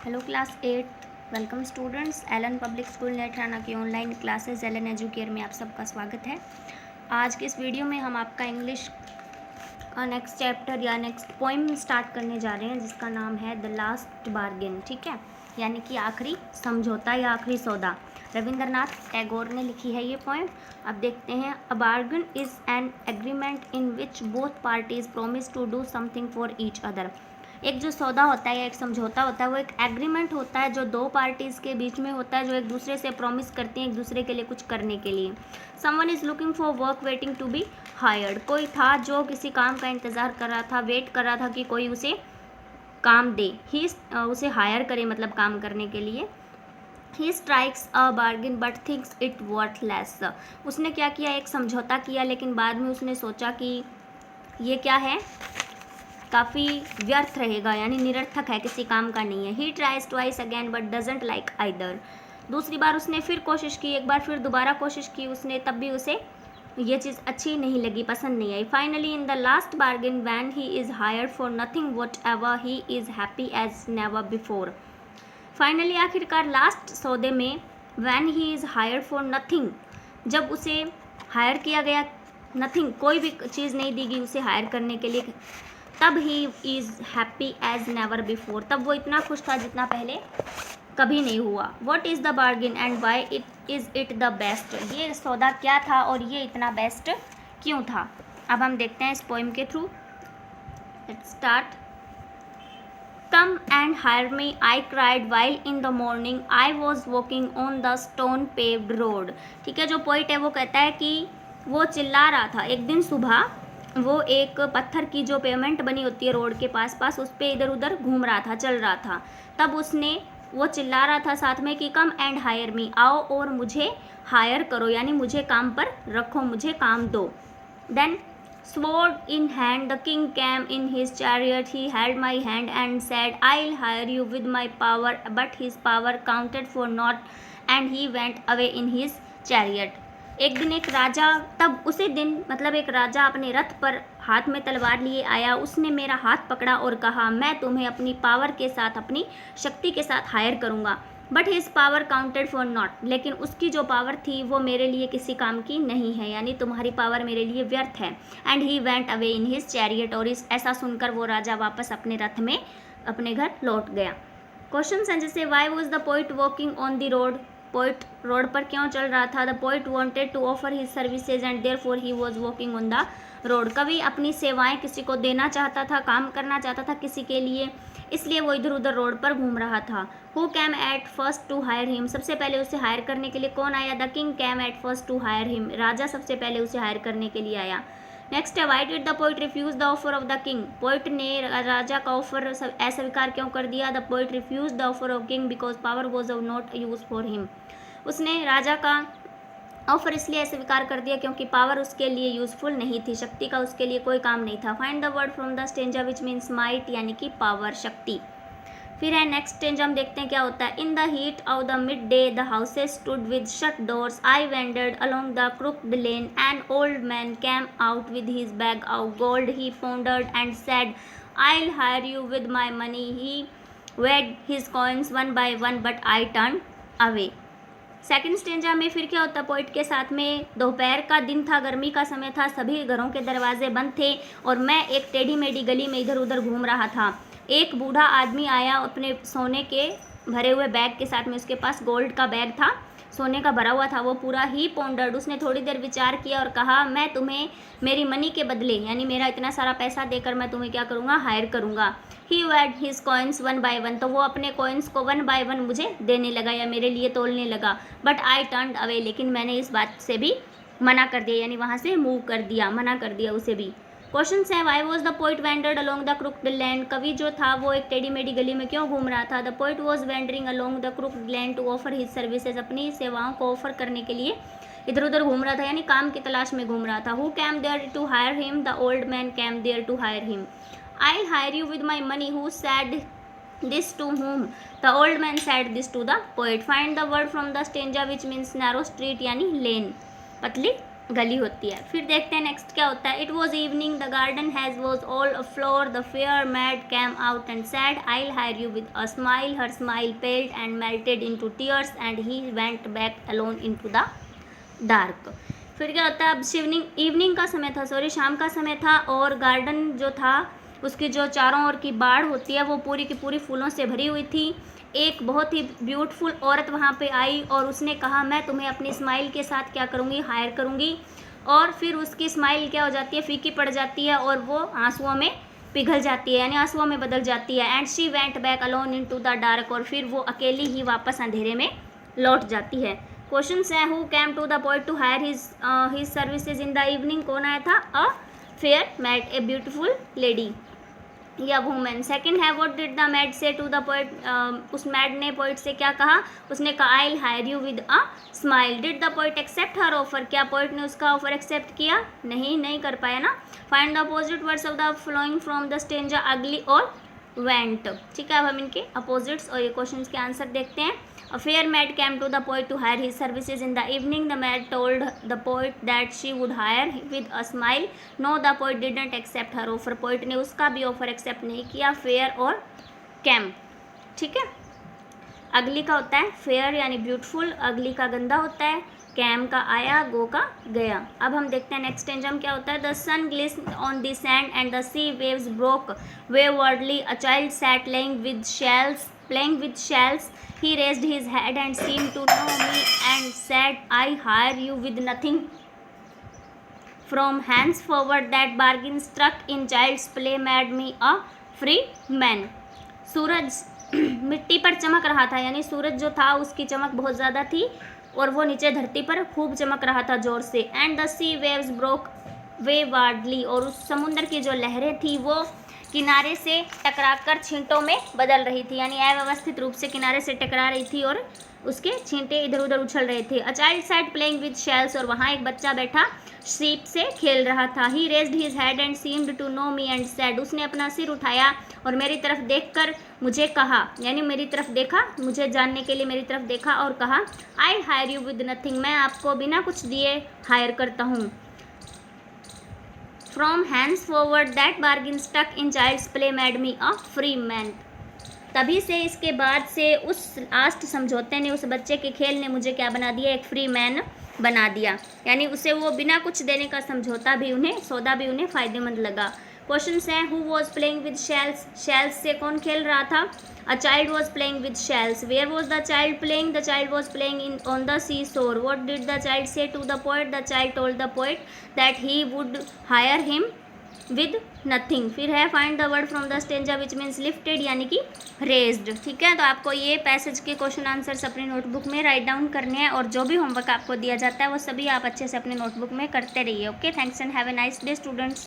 Hello class 8 welcome students. Allen public school Netrana की online classes Elon educare में आप सबका स्वागत है। आज के इस वीडियो में हम आपका इंग्लिश का नेक्स्ट चैप्टर या नेक्स्ट पोइम स्टार्ट करने जा रहे हैं, जिसका नाम है द लास्ट बार्गेन। ठीक है, यानी कि आखिरी समझौता या आखिरी सौदा। रविंद्रनाथ टैगोर ने लिखी है ये पोइम। अब देखते हैं। A bargain is an agreement in which both parties promise to do something for each other. एक जो सौदा होता है या एक समझौता होता है, वो एक एग्रीमेंट होता है जो दो पार्टीज़ के बीच में होता है, जो एक दूसरे से प्रॉमिस करती हैं एक दूसरे के लिए कुछ करने के लिए। Someone is looking for work waiting to be hired. कोई था जो किसी काम का इंतज़ार कर रहा था, वेट कर रहा था कि कोई उसे काम दे, ही उसे हायर करे, मतलब काम करने के लिए। He strikes a bargain but thinks it worthless. उसने क्या किया, एक समझौता किया, लेकिन बाद में उसने सोचा कि ये क्या है, काफ़ी व्यर्थ रहेगा, यानी निरर्थक है, किसी काम का नहीं है। He tries twice again but doesn't like either. दूसरी बार उसने फिर कोशिश की, एक बार फिर दोबारा कोशिश की उसने, तब भी उसे ये चीज़ अच्छी नहीं लगी, पसंद नहीं आई। Finally in the last bargain when he is hired for nothing whatever he is happy as never before. Finally आखिरकार लास्ट सौदे में when he is hired for nothing, जब उसे हायर किया गया, नथिंग कोई भी चीज़ नहीं दी गई उसे हायर करने के लिए, तब he is happy as never before, तब वो इतना खुश था जितना पहले कभी नहीं हुआ। What is the bargain and why it is it the best. ये सौदा क्या था और ये इतना बेस्ट क्यों था। अब हम देखते हैं इस पोइम के through. Let's start. Come and hire me I cried while in the morning I was walking on the stone paved road. ठीक है, जो पोइट है वो कहता है कि वो चिल्ला रहा था एक दिन सुबह, वो एक पत्थर की जो पेमेंट बनी होती है रोड के पास पास, उस पर इधर उधर घूम रहा था, चल रहा था। तब उसने वो चिल्ला रहा था साथ में कि कम एंड हायर मी, आओ और मुझे हायर करो, यानी मुझे काम पर रखो, मुझे काम दो। Then sword in hand the king came in his chariot, he held my hand and said, I'll hire you with my power, but his power counted for naught and he went away in his chariot। एक दिन एक राजा, तब उसी दिन मतलब एक राजा अपने रथ पर हाथ में तलवार लिए आया, उसने मेरा हाथ पकड़ा और कहा, मैं तुम्हें अपनी पावर के साथ, अपनी शक्ति के साथ हायर करूँगा। But his power counted for not, लेकिन उसकी जो पावर थी वो मेरे लिए किसी काम की नहीं है, यानी तुम्हारी पावर मेरे लिए व्यर्थ है। And he went away in his chariot, और इस ऐसा सुनकर वो राजा वापस अपने रथ में अपने घर लौट गया। क्वेश्चन हैं जैसे why was the poet walking on the road. Poet road पर क्यों चल रहा था। The poet wanted to offer his services and therefore he was walking on the road. कवि अपनी सेवाएं किसी को देना चाहता था, काम करना चाहता था किसी के लिए, इसलिए वो इधर उधर रोड पर घूम रहा था। Who came at first to hire him, सबसे पहले उसे हायर करने के लिए कौन आया। The king came at first to hire him, राजा सबसे पहले उसे हायर करने के लिए आया। नेक्स्ट है why did the poet refuse the offer of the king. Poet ने राजा का ऑफर अस्वीकार क्यों कर दिया। The poet refuse the offer of king because power was of not use for him. उसने राजा का ऑफर इसलिए स्वीकार कर दिया क्योंकि पावर उसके लिए यूजफुल नहीं थी, शक्ति का उसके लिए कोई काम नहीं था। Find the word from the stanza which means might, यानी कि पावर, शक्ति। फिर है नेक्स्ट स्टेंजा, हम देखते हैं क्या होता है। In the heat of the mid day the houses stood with shut doors I wondered along the crooked lane, an old man came out with his bag of gold, he pondered and said, I'll hire you with my money, he weighed his coins one by one but I turned away। Second stanza में फिर क्या होता है, poet के साथ में दोपहर का दिन था, गर्मी का समय था, सभी घरों के दरवाजे बंद थे और मैं एक टेढ़ी मेढ़ी गली में इधर उधर घूम रहा था। एक बूढ़ा आदमी आया अपने सोने के भरे हुए बैग के साथ में, उसके पास गोल्ड का बैग था, सोने का भरा हुआ था वो पूरा। ही पोंडर्ड, उसने थोड़ी देर विचार किया और कहा, मैं तुम्हें मेरी मनी के बदले, यानी मेरा इतना सारा पैसा देकर मैं तुम्हें क्या करूँगा, हायर करूँगा। He weighed his coins one by one, तो वो अपने कॉइन्स को वन बाय वन मुझे देने लगा या मेरे लिए तोलने लगा। बट आई टर्न्ड अवे, लेकिन मैंने इस बात से भी मना कर दिया, यानी वहाँ से मूव कर दिया, मना कर दिया उसे भी। क्वेश्चन है Y was the poet wondered along the crooked land. कवि जो था वो एक टेढ़ी मेढ़ी गली में क्यों घूम रहा था। The poet was wandering along the crooked land to offer his services, अपनी सेवाओं को ऑफर करने के लिए इधर उधर घूम रहा था, यानी काम की तलाश में घूम रहा था। Who came there to hire him, the old man came there to hire him. I'll hire you with my money, who said this to whom, the old man said this to the poet। Find the word from the stanza which means narrow street, यानी lane, पतली गली होती है। फिर देखते हैं next क्या होता है। It was evening, the garden hedge was all a flower, the fair maid came out and said I will hire you with a smile, her smile paled and melted into tears and he went back alone into the dark. फिर क्या होता है, अब evening का समय था, sorry शाम का समय था, और गार्डन जो था उसकी जो चारों ओर की बाड़ होती है वो पूरी की पूरी फूलों से भरी हुई थी। एक बहुत ही ब्यूटीफुल औरत वहाँ पे आई और उसने कहा मैं तुम्हें अपनी स्माइल के साथ क्या करूँगी, हायर करूँगी। और फिर उसकी स्माइल क्या हो जाती है, फीकी पड़ जाती है और वो आंसुओं में पिघल जाती है, यानी आंसुओं में बदल जाती है। And she went back alone into the dark, और फिर वो अकेली ही वापस अंधेरे में लौट जाती है। क्वेश्चंस हैं, who came to the poet to hire his services in the evening, कौन आया था, a fair maid, a beautiful lady या वुमेन। सेकंड है, what did the maid say to the poet, उस मैड ने पोएट से क्या कहा, उसने कहा आई will hire you with a स्माइल। Did the poet accept her offer, क्या पोएट ने उसका ऑफर एक्सेप्ट किया, नहीं कर पाया ना। Find the opposite words of the flowing from the stanza, अगली और वेंट। ठीक है, अब हम इनके अपोजिट्स और ये क्वेश्चन के आंसर देखते हैं। A fair maid came to the poet to hire his services in the evening. The maid told the poet that she would hire with a smile. No, the poet didn't accept her offer. Poet ने उसका भी offer accept नहीं किया, fair और cam. ठीक है, अगली का होता है फेयर यानी ब्यूटीफुल, अगली का गंदा होता है, कैम का आया, गो का गया। अब हम देखते हैं नेक्स्ट स्टेंजम क्या होता है। The sun glistened on the sand and the sea waves broke waywardly, a child sat playing with shells. He raised his head and seemed to know me and said, I hire you with nothing. From henceforward that bargain struck in child's play made me a free man. सूरज मिट्टी पर चमक रहा था, यानी सूरज जो था उसकी चमक बहुत ज़्यादा थी और वो नीचे धरती पर खूब चमक रहा था ज़ोर से। And the sea waves broke waywardly, और उस समुद्र की जो लहरें थी वो किनारे से टकराकर छींटों में बदल रही थी, यानी अव्यवस्थित रूप से किनारे से टकरा रही थी और उसके छींटे इधर उधर उछल रहे थे। A child sat playing with shells, और वहाँ एक बच्चा बैठा सीप से खेल रहा था। He raised his head and seemed to know me and said, उसने अपना सिर उठाया और मेरी तरफ देखकर मुझे कहा, यानी मेरी तरफ देखा, मुझे जानने के लिए मेरी तरफ देखा और कहा, I hire you with nothing, मैं आपको बिना कुछ दिए हायर करता हूँ। From henceforward that bargain stuck in child's play made me a free man. तभी से, इसके बाद से, उस लास्ट समझौते ने, उस बच्चे के खेल ने मुझे क्या बना दिया, एक फ्री मैन बना दिया, यानी उसे वो बिना कुछ देने का समझौता भी उन्हें, सौदा भी उन्हें फ़ायदेमंद लगा। क्वेश्चंस हैं, who was playing with shells, shells से कौन खेल रहा था। A child was playing with shells. Where was the child playing, the child was playing in on the seashore. What did the child say to the poet, the child told the poet that he would hire him with nothing. फिर है find the word from the stanza which means lifted, यानी कि raised. ठीक है, तो आपको ये passage के क्वेश्चन आंसर्स अपनी नोटबुक में राइट डाउन करने हैं और जो भी होमवर्क आपको दिया जाता है वो सभी आप अच्छे से अपने नोटबुक में करते रहिए। Okay, thanks and have a nice day students.